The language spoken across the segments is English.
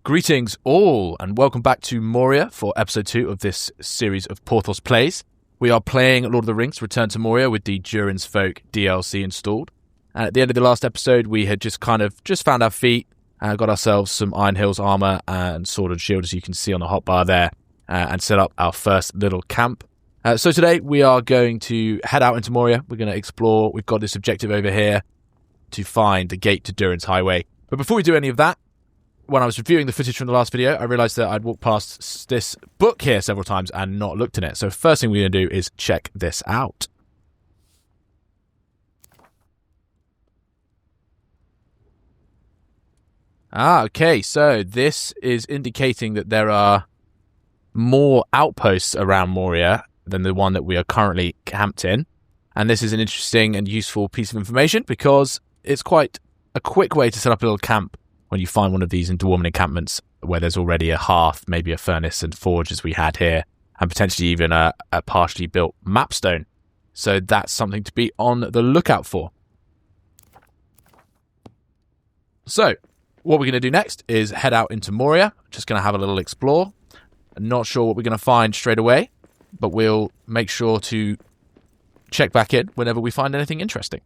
Greetings all, and welcome back to Moria for episode 2 of this series of Porthos Plays. We are playing Lord of the Rings Return to Moria with the Durin's Folk DLC installed. And at the end of the last episode, we had just found our feet, got ourselves some Iron Hills armor and sword and shield, as you can see on the hotbar there, and set up our first little camp. So today we are going to head out into Moria. We're going to explore. We've got this objective over here to find the gate to Durin's Highway. But before we do any of that, when I was reviewing the footage from the last video, I realised that I'd walked past this book here several times and not looked in it. So first thing we're going to do is check this out. Okay, so this is indicating that there are more outposts around Moria than the one that we are currently camped in. And this is an interesting and useful piece of information because it's quite a quick way to set up a little camp when you find one of these dwarven encampments where there's already a hearth, maybe a furnace and forge as we had here, and potentially even a partially built mapstone. So that's something to be on the lookout for. So what we're going to do next is head out into Moria. Just going to have a little explore. I'm not sure what we're going to find straight away, but we'll make sure to check back in whenever we find anything interesting.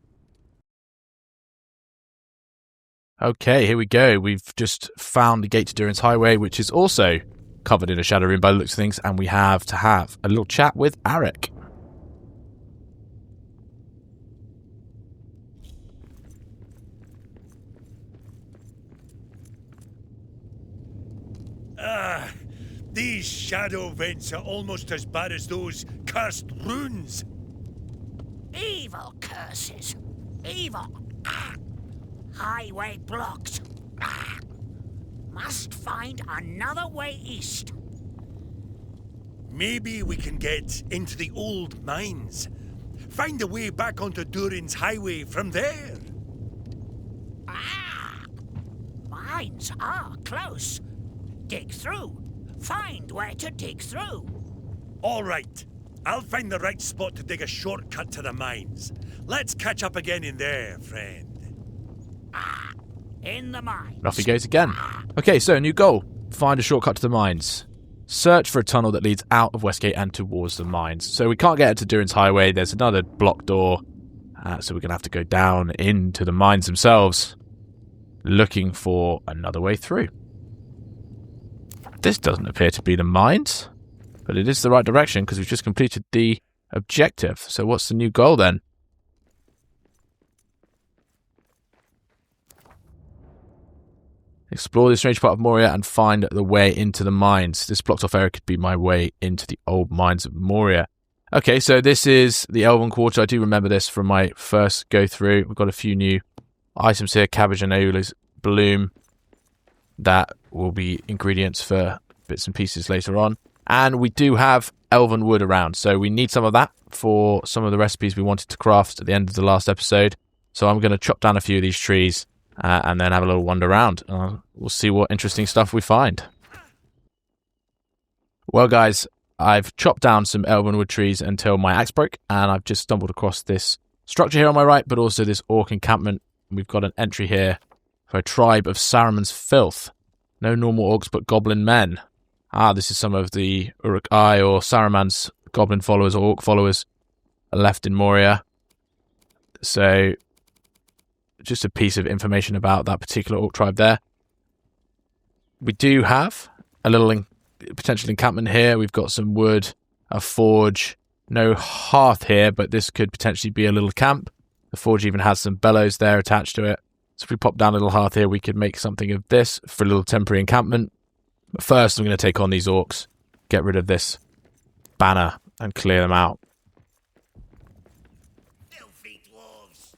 Okay, here we go. We've just found the gate to Durin's Highway, which is also covered in a shadow room by the looks of things, and we have to have a little chat with Arik. These shadow vents are almost as bad as those cursed runes. Evil curses. Evil. Highway blocked. Must find another way east. Maybe we can get into the old mines. Find a way back onto Durin's Highway from there. Mines are close. Dig through. Find where to dig through. All right. I'll find the right spot to dig a shortcut to the mines. Let's catch up again in there, friend. In the mines. And off he goes again. Okay, so new goal. Find a shortcut to the mines. Search for a tunnel that leads out of Westgate and towards the mines. So we can't get into Durin's Highway. There's another block door. So we're going to have to go down into the mines themselves, looking for another way through. This doesn't appear to be the mines, but it is the right direction because we've just completed the objective. So what's the new goal then? Explore this strange part of Moria and find the way into the mines. This blocked off area could be my way into the old mines of Moria. Okay, so this is the Elven Quarter. I do remember this from my first go through. We've got a few new items here. Cabbage and Aula's bloom. That will be ingredients for bits and pieces later on. And we do have elven wood around, so we need some of that for some of the recipes we wanted to craft at the end of the last episode. So I'm going to chop down a few of these trees and then have a little wander around. We'll see what interesting stuff we find. Well, guys, I've chopped down some elven wood trees until my axe broke, and I've just stumbled across this structure here on my right, but also this orc encampment. We've got an entry here for a tribe of Saruman's filth. No normal orcs, but goblin men. This is some of the Uruk-hai or Saruman's goblin followers or orc followers left in Moria. So just a piece of information about that particular orc tribe there. We do have a little potential encampment here. We've got some wood, a forge, no hearth here, but this could potentially be a little camp. The forge even has some bellows there attached to it. So if we pop down a little hearth here, we could make something of this for a little temporary encampment. But first, I'm going to take on these orcs, get rid of this banner, and clear them out. Filthy dwarves!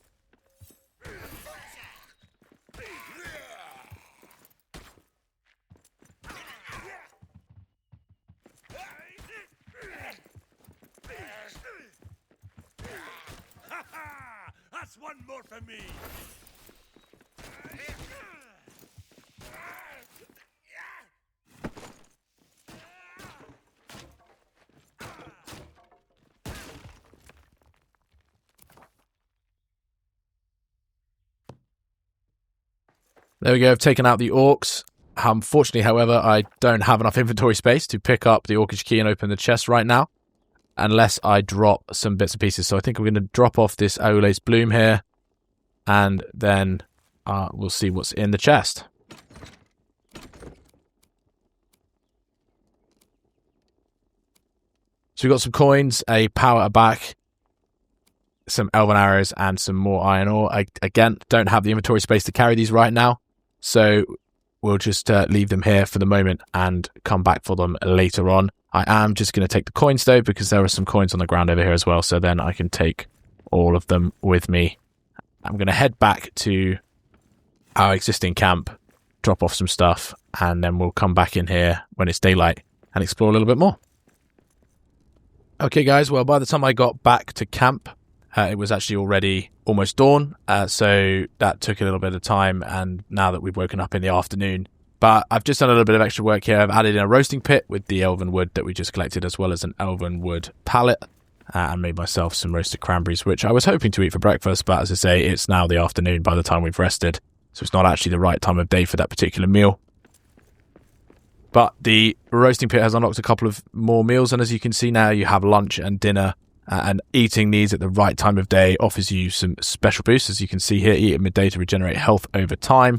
That's one more for me! There we go, I've taken out the orcs. Unfortunately, however, I don't have enough inventory space to pick up the Orcish key and open the chest right now, unless I drop some bits and pieces. So I think I'm going to drop off this Aule's Bloom here, and then we'll see what's in the chest. So we've got some coins, a power back, some elven arrows, and some more iron ore. I, again, don't have the inventory space to carry these right now, so we'll just leave them here for the moment and come back for them later on. I am just going to take the coins, though, because there are some coins on the ground over here as well, so then I can take all of them with me. I'm going to head back to our existing camp, drop off some stuff, and then we'll come back in here when it's daylight and explore a little bit more. Okay, guys, well, by the time I got back to camp, it was actually already almost dawn, so that took a little bit of time, and now that we've woken up in the afternoon. But I've just done a little bit of extra work here. I've added in a roasting pit with the elven wood that we just collected, as well as an elven wood pallet, and made myself some roasted cranberries, which I was hoping to eat for breakfast, but as I say, it's now the afternoon by the time we've rested, so it's not actually the right time of day for that particular meal. But the roasting pit has unlocked a couple of more meals, and as you can see now, you have lunch and dinner, and eating these at the right time of day offers you some special boosts. As you can see here, eat at midday to regenerate health over time.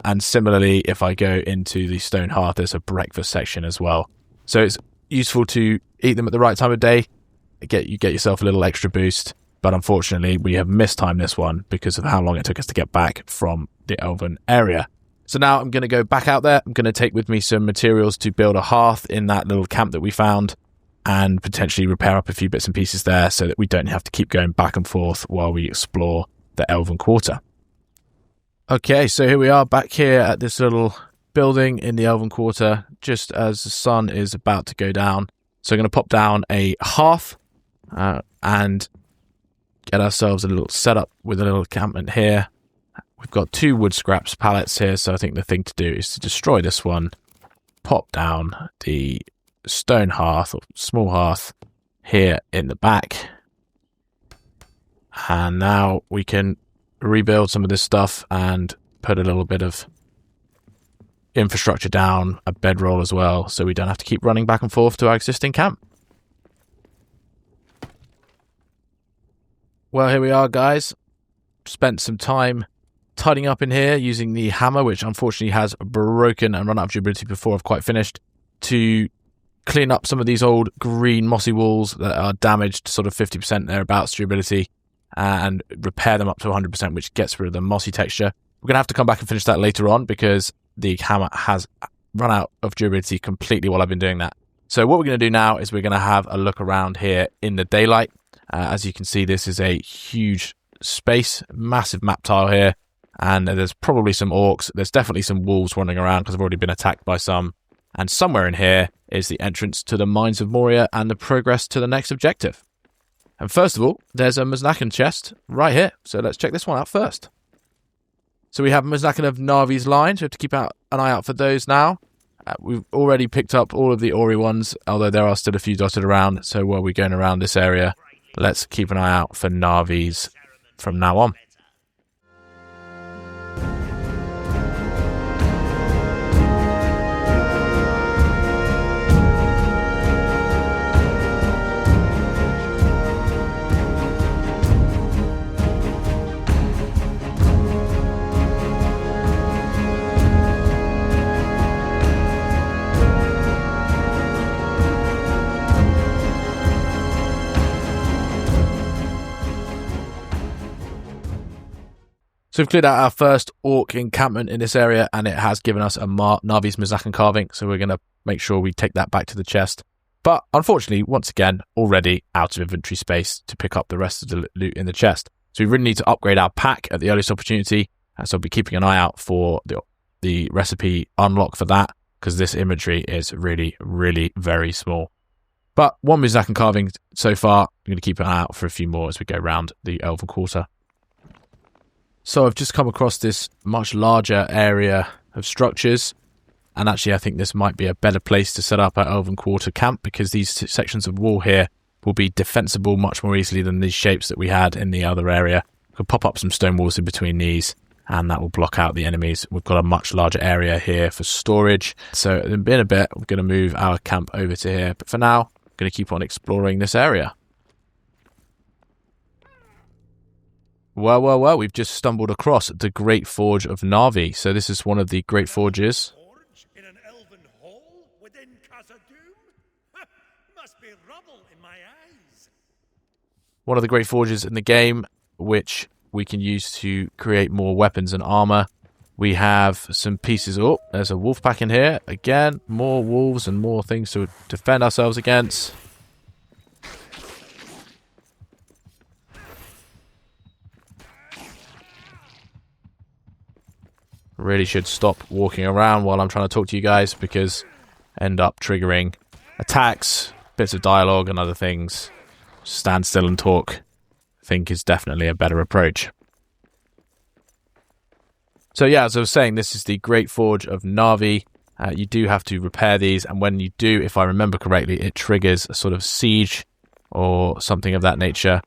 And similarly, if I go into the stone hearth, there's a breakfast section as well. So it's useful to eat them at the right time of day. You get yourself a little extra boost. But unfortunately, we have mistimed this one because of how long it took us to get back from the Elven area. So now I'm going to go back out there. I'm going to take with me some materials to build a hearth in that little camp that we found, and potentially repair up a few bits and pieces there so that we don't have to keep going back and forth while we explore the Elven Quarter. Okay, so here we are back here at this little building in the Elven Quarter, just as the sun is about to go down. So I'm going to pop down a hearth and get ourselves a little setup with a little encampment here. We've got 2 wood scraps pallets here, so I think the thing to do is to destroy this one, pop down the stone hearth or small hearth here in the back, and now we can rebuild some of this stuff and put a little bit of infrastructure down, a bedroll as well, so we don't have to keep running back and forth to our existing camp. Well, here we are, guys. Spent some time tidying up in here using the hammer, which unfortunately has broken and run out of durability before I've quite finished, to clean up some of these old green mossy walls that are damaged, sort of 50% thereabouts durability, and repair them up to 100%, which gets rid of the mossy texture. We're going to have to come back and finish that later on because the hammer has run out of durability completely while I've been doing that. So what we're going to do now is we're going to have a look around here in the daylight. As you can see, this is a huge space, massive map tile here, and there's probably some orcs. There's definitely some wolves running around because I've already been attacked by some. And somewhere in here is the entrance to the mines of Moria and the progress to the next objective. And first of all, there's a Mznaken chest right here. So let's check this one out first. So we have Mznaken of Navi's line. So we have to keep an eye out for those now. We've already picked up all of the Ori ones, although there are still a few dotted around. So while we're going around this area, let's keep an eye out for Navi's from now on. So we've cleared out our first orc encampment in this area, and it has given us a Navi's Mznaken carving, so we're going to make sure we take that back to the chest. But unfortunately, once again, already out of inventory space to pick up the rest of the loot in the chest. So we really need to upgrade our pack at the earliest opportunity, so I'll be keeping an eye out for the recipe unlock for that, because this inventory is really, really very small. But 1 Mznaken carving so far. I'm going to keep an eye out for a few more as we go around the Elven Quarter. So I've just come across this much larger area of structures, and actually I think this might be a better place to set up our Elven Quarter camp, because these sections of wall here will be defensible much more easily than these shapes that we had in the other area. We could pop up some stone walls in between these and that will block out the enemies. We've got a much larger area here for storage. So in a bit, we're going to move our camp over to here. But for now, I'm going to keep on exploring this area. Well, we've just stumbled across the Great Forge of Narvi. So this is one of the Great Forges. In an elven hall within Khazad-dûm? Must be rubble in my eyes. One of the Great Forges in the game, which we can use to create more weapons and armor. We have some pieces. Oh, there's a wolf pack in here. Again, more wolves and more things to defend ourselves against. Really should stop walking around while I'm trying to talk to you guys, because end up triggering attacks, bits of dialogue and other things. Stand still and talk, I think, is definitely a better approach. So yeah, as I was saying, this is the Great Forge of Narvi. You do have to repair these, and when you do, if I remember correctly, it triggers a sort of siege or something of that nature.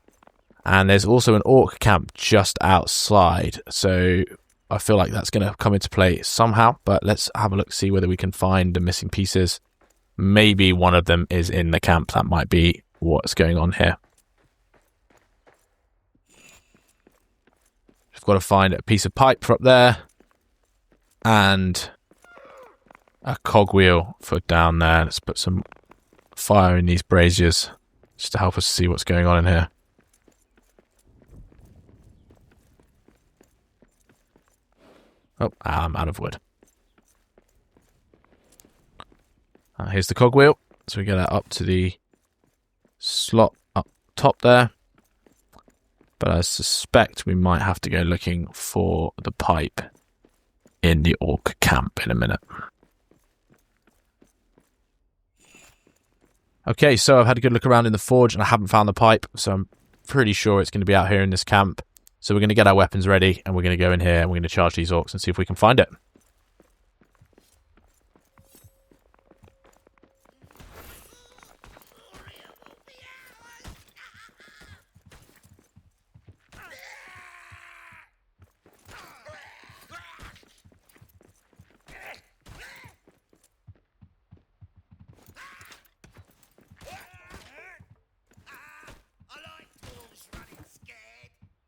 And there's also an orc camp just outside, so I feel like that's going to come into play somehow, but let's have a look, see whether we can find the missing pieces. Maybe one of them is in the camp. That might be what's going on here. We've got to find a piece of pipe up there and a cogwheel for down there. Let's put some fire in these braziers just to help us see what's going on in here. Oh, I'm out of wood. Here's the cogwheel. So we get that up to the slot up top there. But I suspect we might have to go looking for the pipe in the orc camp in a minute. Okay, so I've had a good look around in the forge and I haven't found the pipe. So I'm pretty sure it's going to be out here in this camp. So we're going to get our weapons ready, and we're going to go in here, and we're going to charge these orcs and see if we can find it.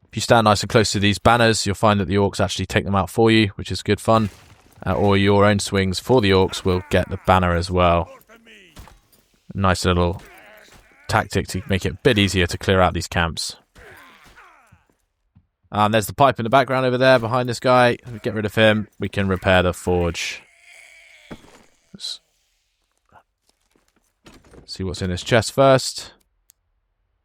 If you stand nice and close to these banners, you'll find that the orcs actually take them out for you, which is good fun. Or your own swings for the orcs will get the banner as well. Nice little tactic to make it a bit easier to clear out these camps. And there's the pipe in the background over there behind this guy. If we get rid of him, we can repair the forge. Let's see what's in this chest first.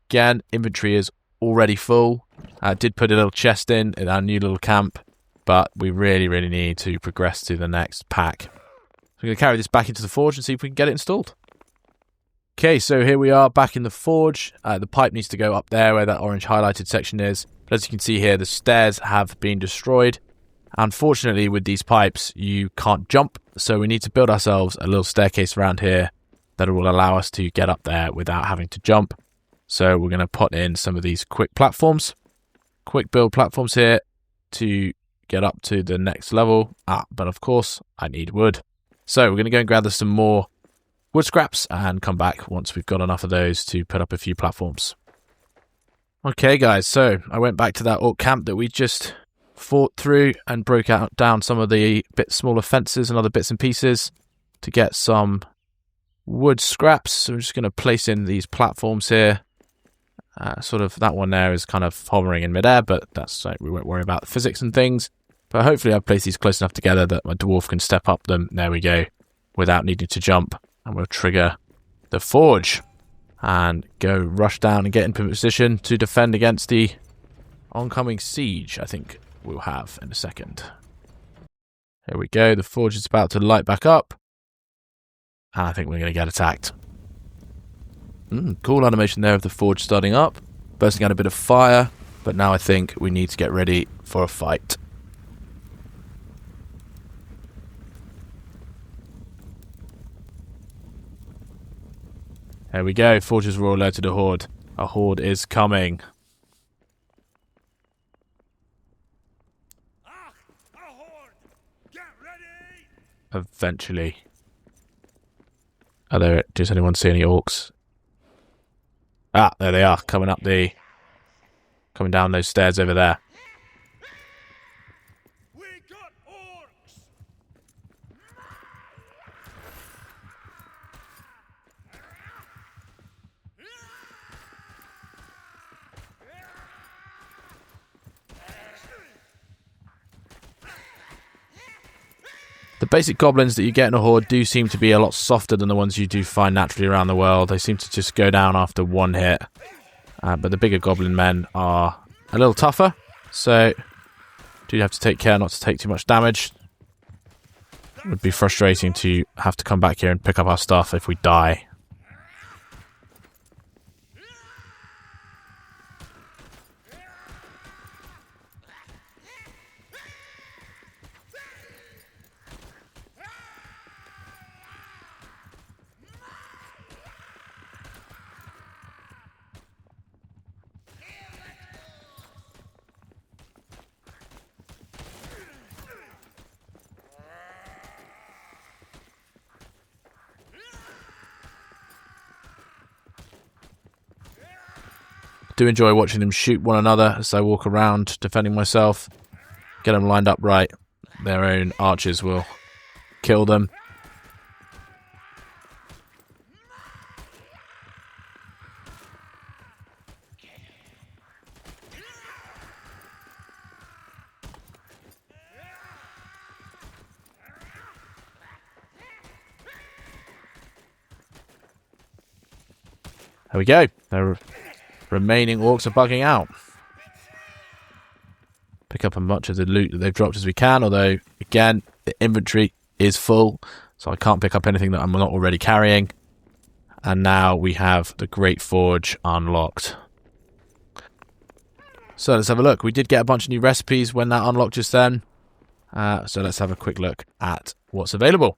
Again, inventory is already full. I did put a little chest in our new little camp, but we really need to progress to the next pack. So we're going to carry this back into the forge and see if we can get it installed. Okay, so here we are back in the forge. The pipe needs to go up there where that orange highlighted section is. But as you can see here, the stairs have been destroyed. Unfortunately, with these pipes, you can't jump, so we need to build ourselves a little staircase around here that will allow us to get up there without having to jump. So we're going to put in some of these quick platforms. Quick build platforms here to get up to the next level. But of course, I need wood. So we're going to go and gather some more wood scraps and come back once we've got enough of those to put up a few platforms. Okay, guys, so I went back to that orc camp that we just fought through and broke down some of the bit smaller fences and other bits and pieces to get some wood scraps. So we're just going to place in these platforms here. Sort of that one there is kind of hovering in midair, but that's like, we won't worry about the physics and things. But hopefully I've placed these close enough together that my dwarf can step up them. There we go, without needing to jump. And we'll trigger the forge and go rush down and get in position to defend against the oncoming siege, I think we'll have in a second. Here we go, the forge is about to light back up. And I think we're going to get attacked. Cool animation there of the forge starting up, bursting out a bit of fire, but now I think we need to get ready for a fight. There we go, forges were all alerted a horde. A horde is coming. eventually. Does anyone see any orcs? Ah, there they are, coming down those stairs over there. We got orcs! The basic goblins that you get in a horde do seem to be a lot softer than the ones you do find naturally around the world. They seem to just go down after one hit. But the bigger goblin men are a little tougher, so do have to take care not to take too much damage. It would be frustrating to have to come back here and pick up our stuff if we die. Do enjoy watching them shoot one another as I walk around defending myself. Get them lined up right. Their own archers will kill them. There we go. The remaining orcs are bugging out. Pick up as much of the loot that they've dropped as we can, although, again, the inventory is full, so I can't pick up anything that I'm not already carrying. And now we have the Great Forge unlocked. So let's have a look. We did get a bunch of new recipes when that unlocked just then. So let's have a quick look at what's available.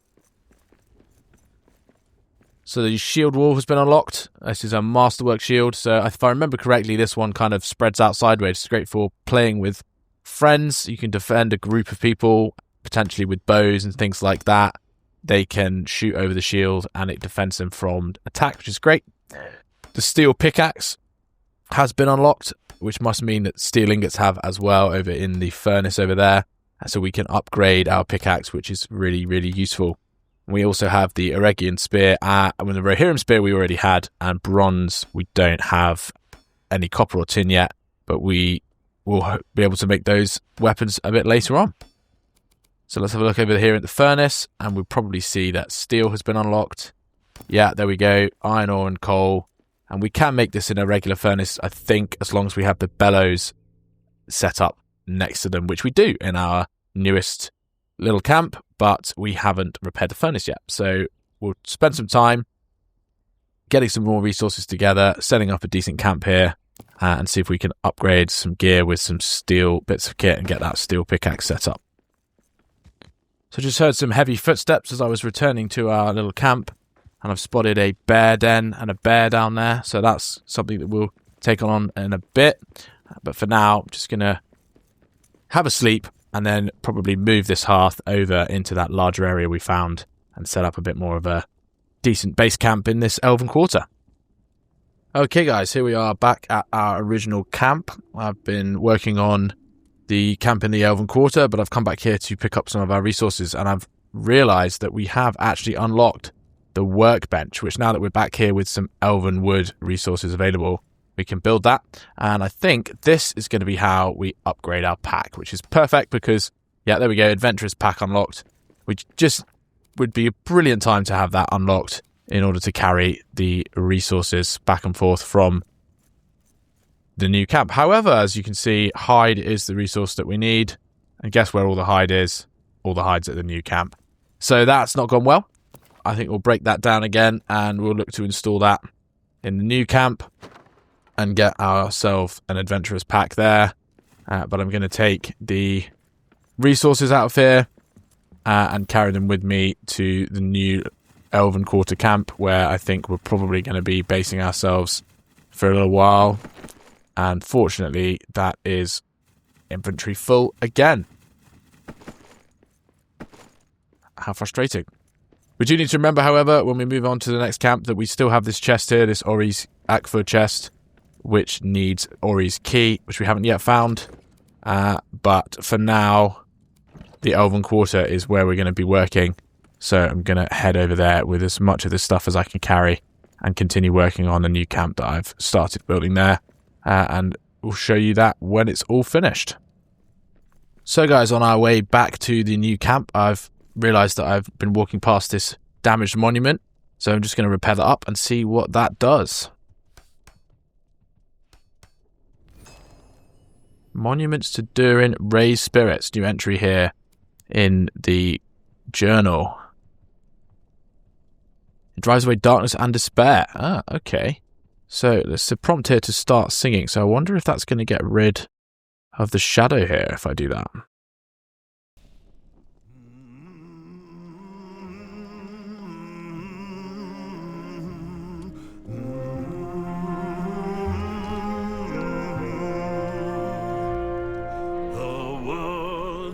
So the shield wall has been unlocked. This is a masterwork shield. So if I remember correctly, this one kind of spreads out sideways. It's great for playing with friends. You can defend a group of people, potentially with bows and things like that. They can shoot over the shield and it defends them from attack, which is great. The steel pickaxe has been unlocked, which must mean that steel ingots have as well over in the furnace over there. So we can upgrade our pickaxe, which is really, really useful. We also have the Eregian spear, and the Rohirrim spear we already had, and bronze we don't have any copper or tin yet, but we will be able to make those weapons a bit later on. So let's have a look over here at the furnace, and we'll probably see that steel has been unlocked. Yeah, there we go, iron ore and coal, and we can make this in a regular furnace, I think, as long as we have the bellows set up next to them, which we do in our newest little camp, but we haven't repaired the furnace yet. So we'll spend some time getting some more resources together, setting up a decent camp here, and see if we can upgrade some gear with some steel bits of kit and get that steel pickaxe set up. So I just heard some heavy footsteps as I was returning to our little camp, and I've spotted a bear den and a bear down there, so that's something that we'll take on in a bit. But for now, I'm just going to have a sleep and then probably move this hearth over into that larger area we found and set up a bit more of a decent base camp in this Elven Quarter. Okay guys, here we are back at our original camp. I've been working on the camp in the Elven Quarter, but I've come back here to pick up some of our resources, and I've realised that we have actually unlocked the workbench, which now that we're back here with some Elven wood resources available, we can build that. And I think this is going to be how we upgrade our pack, which is perfect because, yeah, there we go, Adventurous Pack unlocked, which just would be a brilliant time to have that unlocked in order to carry the resources back and forth from the new camp. However, as you can see, hide is the resource that we need. And guess where all the hide is? All the hide's at the new camp. So that's not gone well. I think we'll break that down again and we'll look to install that in the new camp and get ourselves an Adventurous Pack there. But I'm going to take the resources out of here and carry them with me to the new Elven Quarter camp, where I think we're probably going to be basing ourselves for a little while. And fortunately, that is inventory full again. How frustrating. We do need to remember, however, when we move on to the next camp, that we still have this chest here, this Ori's Akfur chest, which needs Ori's key, which we haven't yet found. But for now, the Elven Quarter is where we're going to be working. So I'm going to head over there with as much of this stuff as I can carry and continue working on the new camp that I've started building there. And we'll show you that when it's all finished. So guys, on our way back to the new camp, I've realised that I've been walking past this damaged monument. So I'm just going to repair that up and see what that does. Monuments to Durin, Raise Spirits. New entry here in the journal. It drives away darkness and despair. Ah, okay. So there's a prompt here to start singing. So I wonder if that's going to get rid of the shadow here if I do that.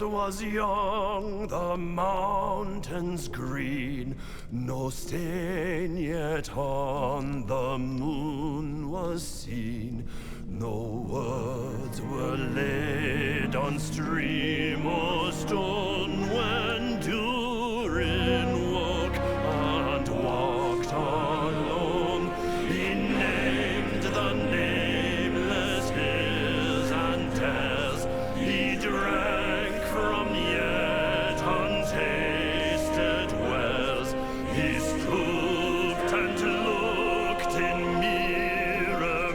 Was young, the mountains green, no stain yet on the moon was seen, no words were laid on stream or stone when Durin woke and walked alone. He named the nameless hills and dells, he drank from yet untasted wells. He stooped and looked in mirror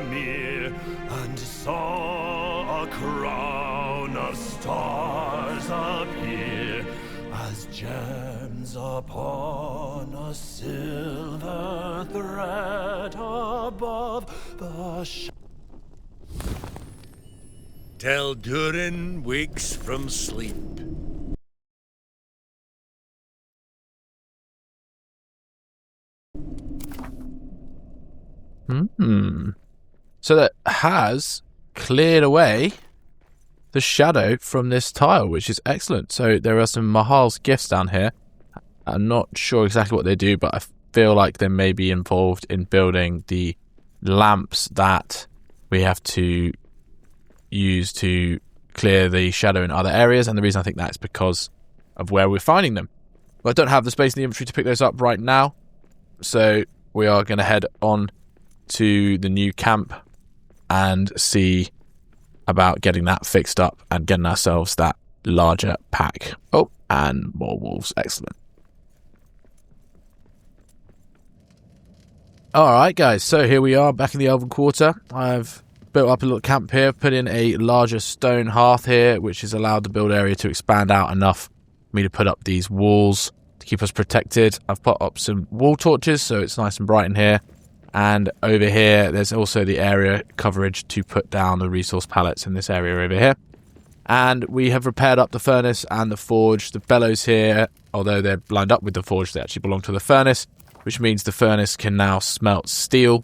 and saw a crown of stars appear as gems upon a silver thread above the Till Durin wakes from sleep. So that has cleared away the shadow from this tile, which is excellent. So there are some Mahal's gifts down here. I'm not sure exactly what they do, but I feel like they may be involved in building the lamps that we have to use to clear the shadow in other areas. And the reason I think that is because of where we're finding them. But I don't have the space in the inventory to pick those up right now. So we are going to head on to the new camp and see about getting that fixed up and getting ourselves that larger pack. Oh, and more wolves. Excellent. Alright guys, so here we are back in the Elven Quarter. I've built up a little camp here, put in a larger stone hearth here, which has allowed the build area to expand out enough for me to put up these walls to keep us protected. I've put up some wall torches so it's nice and bright in here. And over here, there's also the area coverage to put down the resource pallets in this area over here. And we have repaired up the furnace and the forge. The bellows here, although they're lined up with the forge, they actually belong to the furnace, which means the furnace can now smelt steel,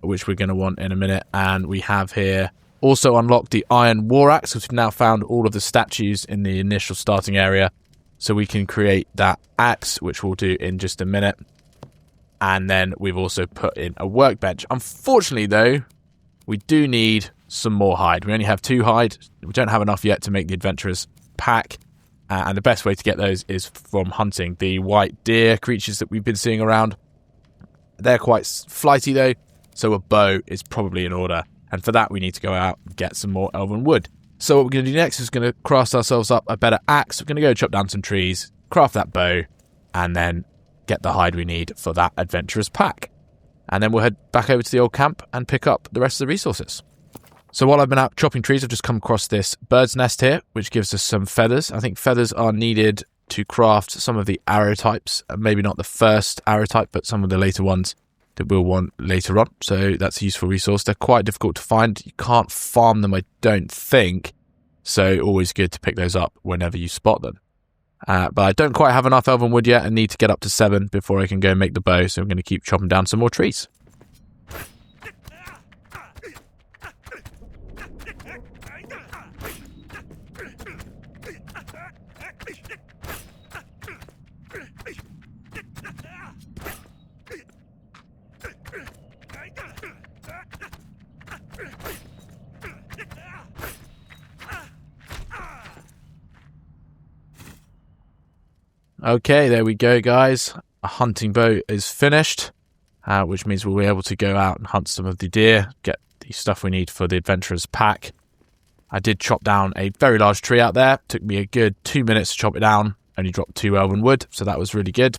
which we're going to want in a minute. And we have here also unlocked the iron war axe, which we've now found all of the statues in the initial starting area. So we can create that axe, which we'll do in just a minute. And then we've also put in a workbench. Unfortunately, though, we do need some more hide. We only have 2 hide. We don't have enough yet to make the adventurer's pack. And the best way to get those is from hunting the white deer creatures that we've been seeing around. They're quite flighty, though, so a bow is probably in order. And for that, we need to go out and get some more elven wood. So what we're going to do next is going to craft ourselves up a better axe. We're going to go chop down some trees, craft that bow, and then get the hide we need for that adventurer's pack. And then we'll head back over to the old camp and pick up the rest of the resources. So while I've been out chopping trees, I've just come across this bird's nest here, which gives us some feathers. I think feathers are needed to craft some of the arrow types. Maybe not the first arrow type, but some of the later ones that we'll want later on. So that's a useful resource. They're quite difficult to find. You can't farm them, I don't think. So always good to pick those up whenever you spot them. But I don't quite have enough elven wood yet and need to get up to 7 before I can go and make the bow. So I'm going to keep chopping down some more trees. Okay, there we go, guys. A hunting bow is finished, which means we'll be able to go out and hunt some of the deer, get the stuff we need for the adventurer's pack. I did chop down a very large tree out there. Took me a good 2 minutes to chop it down. Only dropped 2 elven wood, so that was really good.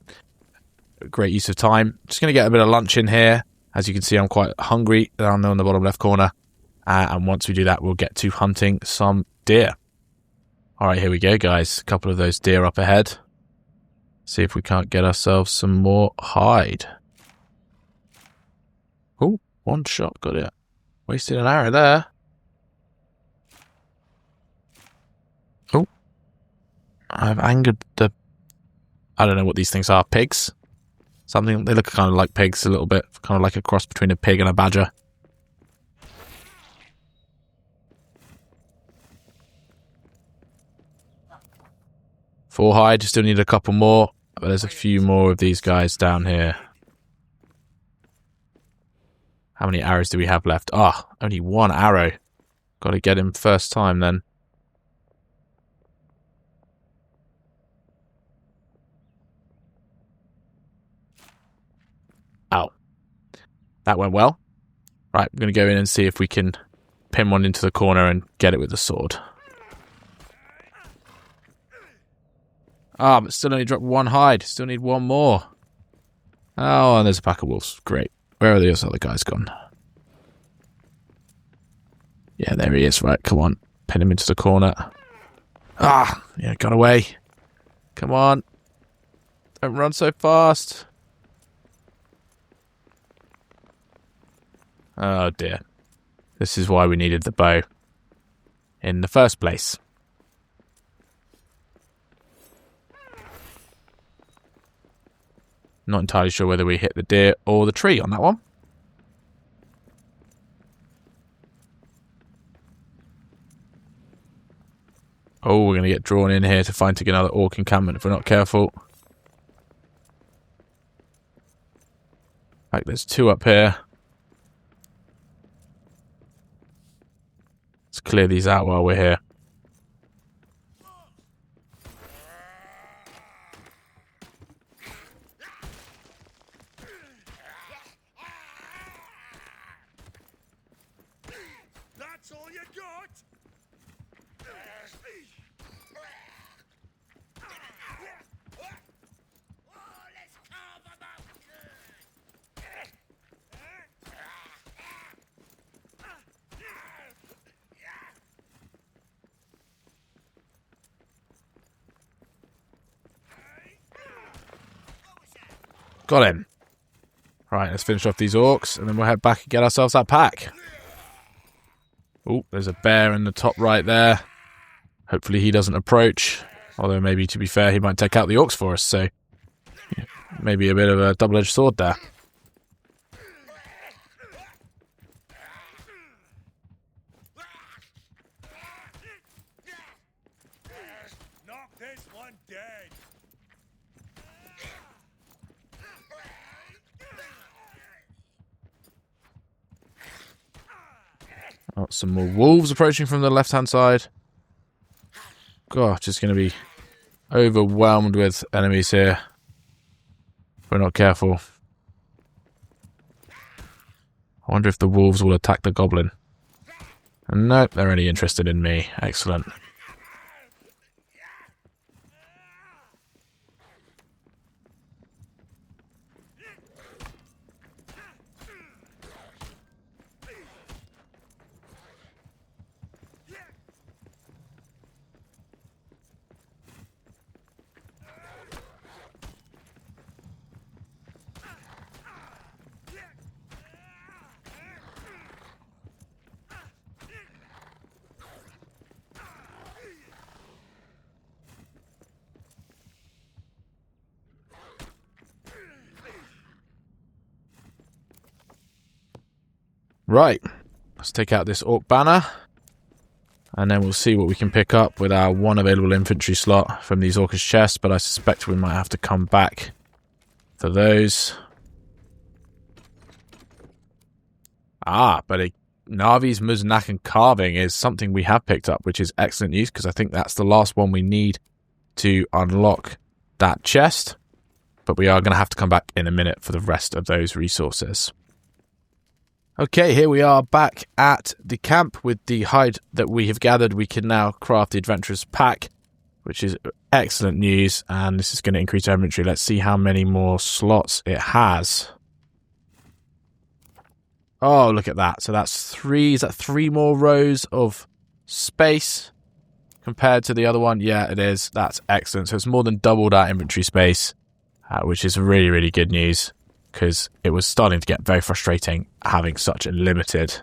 Great use of time. Just going to get a bit of lunch in here. As you can see, I'm quite hungry down there on the bottom left corner. And once we do that, we'll get to hunting some deer. All right, here we go, guys. A couple of those deer up ahead. See if we can't get ourselves some more hide. Oh, one shot, got it. Wasted an arrow there. Oh, I've angered the... I don't know what these things are. Pigs? Something, they look kind of like pigs a little bit. Kind of like a cross between a pig and a badger. Four hide, still need a couple more, but there's a few more of these guys down here. How many arrows do we have left? Ah, only 1 arrow. Got to get him first time then. Ow. That went well. Right, I'm going to go in and see if we can pin one into the corner and get it with the sword. Ah, but still only dropped 1 hide. Still need 1 more. Oh, and there's a pack of wolves. Great. Where are those other guys gone? Yeah, there he is. Right, come on. Pin him into the corner. Ah, yeah, got away. Come on. Don't run so fast. Oh, dear. This is why we needed the bow in the first place. Not entirely sure whether we hit the deer or the tree on that one. Oh, we're going to get drawn in here to find another orc encampment if we're not careful. Like, there's 2 up here. Let's clear these out while we're here. That's all you got? Let's carve them up Got him. Right, let's finish off these orcs, and then we'll head back and get ourselves that pack. Oh, there's a bear in the top right there. Hopefully he doesn't approach. Although maybe, to be fair, he might take out the orcs for us, so... yeah, maybe a bit of a double-edged sword there. Knock this one dead. Oh, some more wolves approaching from the left-hand side. God, just going to be overwhelmed with enemies here. If we're not careful. I wonder if the wolves will attack the goblin. Nope, they're only interested in me. Excellent. Right, let's take out this orc banner, and then we'll see what we can pick up with our 1 available infantry slot from these orcish chests, but I suspect we might have to come back for those. Ah, but a Navi's Muznakan carving is something we have picked up, which is excellent news, because I think that's the last one we need to unlock that chest. But we are going to have to come back in a minute for the rest of those resources. Okay, here we are back at the camp with the hide that we have gathered. We can now craft the Adventurer's Pack, which is excellent news. And this is going to increase our inventory. Let's see how many more slots it has. Oh, look at that. So that's 3. Is that 3 more rows of space compared to the other one? Yeah, it is. That's excellent. So it's more than doubled our inventory space, which is really, really good news, because it was starting to get very frustrating having such a limited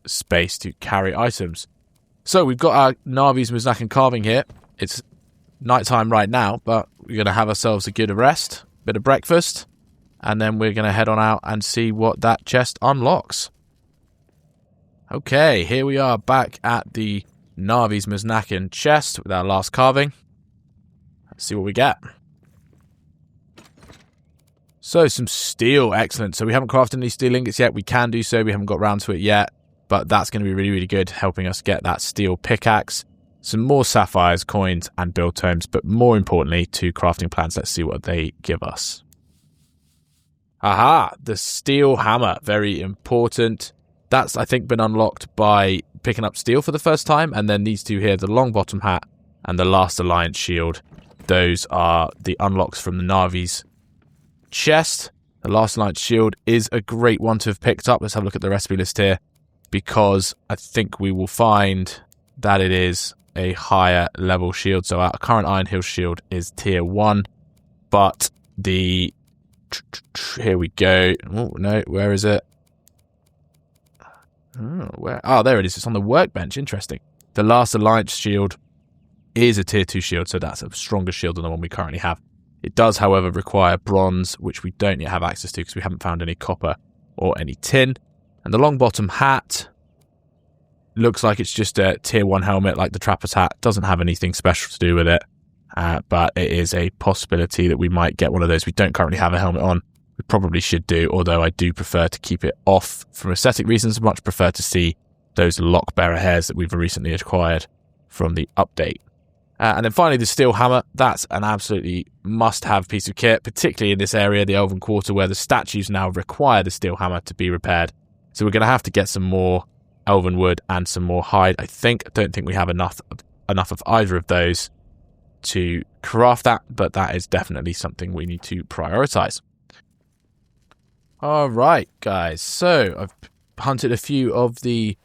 space to carry items. So we've got our Navi's Muznakin carving here. It's nighttime right now, but we're going to have ourselves a good rest, bit of breakfast, and then we're going to head on out and see what that chest unlocks. Okay, here we are back at the Navi's Muznakin chest with our last carving. Let's see what we get. So, some steel, excellent. So we haven't crafted any steel ingots yet. We can do so. We haven't got round to it yet. But that's going to be really, really good, helping us get that steel pickaxe. Some more sapphires, coins, and build tomes. But more importantly, 2 crafting plans. Let's see what they give us. Aha! The steel hammer. Very important. That's, I think, been unlocked by picking up steel for the first time. And then these 2 here, the long bottom hat and the Last Alliance shield. Those are the unlocks from the Navi's chest. The Last Alliance shield is a great one to have picked up. Let's have a look at the recipe list here, because I think we will find that it is a higher level shield. So our current Iron Hill shield is tier 1, but the here we go. Oh no, where is it? Oh, there it is. It's on the workbench. Interesting. The Last Alliance shield is a tier 2 shield, so that's a stronger shield than the one we currently have. It does, however, require bronze, which we don't yet have access to because we haven't found any copper or any tin. And the long bottom hat looks like it's just a tier 1 helmet like the Trapper's hat. Doesn't have anything special to do with it, but it is a possibility that we might get one of those. We don't currently have a helmet on. We probably should do, although I do prefer to keep it off for aesthetic reasons. I much prefer to see those lock bearer hairs that we've recently acquired from the update. And then finally, the steel hammer. That's an absolutely must-have piece of kit, particularly in this area, the Elven Quarter, where the statues now require the steel hammer to be repaired. So we're going to have to get some more elven wood and some more hide. I don't think we have enough of either of those to craft that, but that is definitely something we need to prioritize. All right, guys. So I've hunted a few of the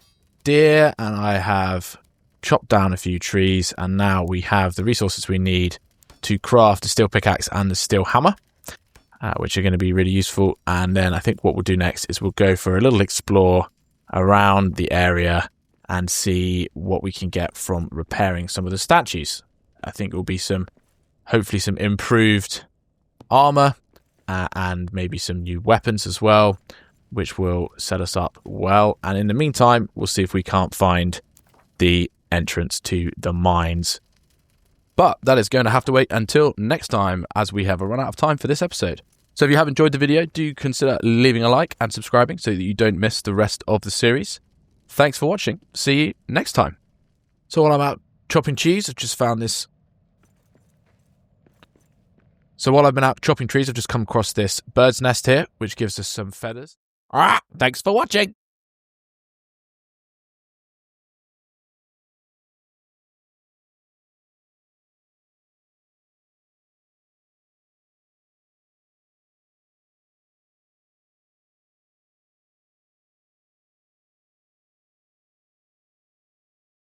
deer, and I have chopped down a few trees, and now we have the resources we need to craft the steel pickaxe and the steel hammer, which are going to be really useful. And then I think what we'll do next is we'll go for a little explore around the area and see what we can get from repairing some of the statues. I think it will be hopefully some improved armor and maybe some new weapons as well, which will set us up well. And in the meantime, we'll see if we can't find the entrance to the mines. But that is going to have to wait until next time, as we have run out of time for this episode. So if you have enjoyed the video, do consider leaving a like and subscribing so that you don't miss the rest of the series. Thanks for watching. See you next time. So while I'm out chopping cheese, I've just found this. So while I've been out chopping trees, I've just come across this bird's nest here, which gives us some feathers. Thanks for watching.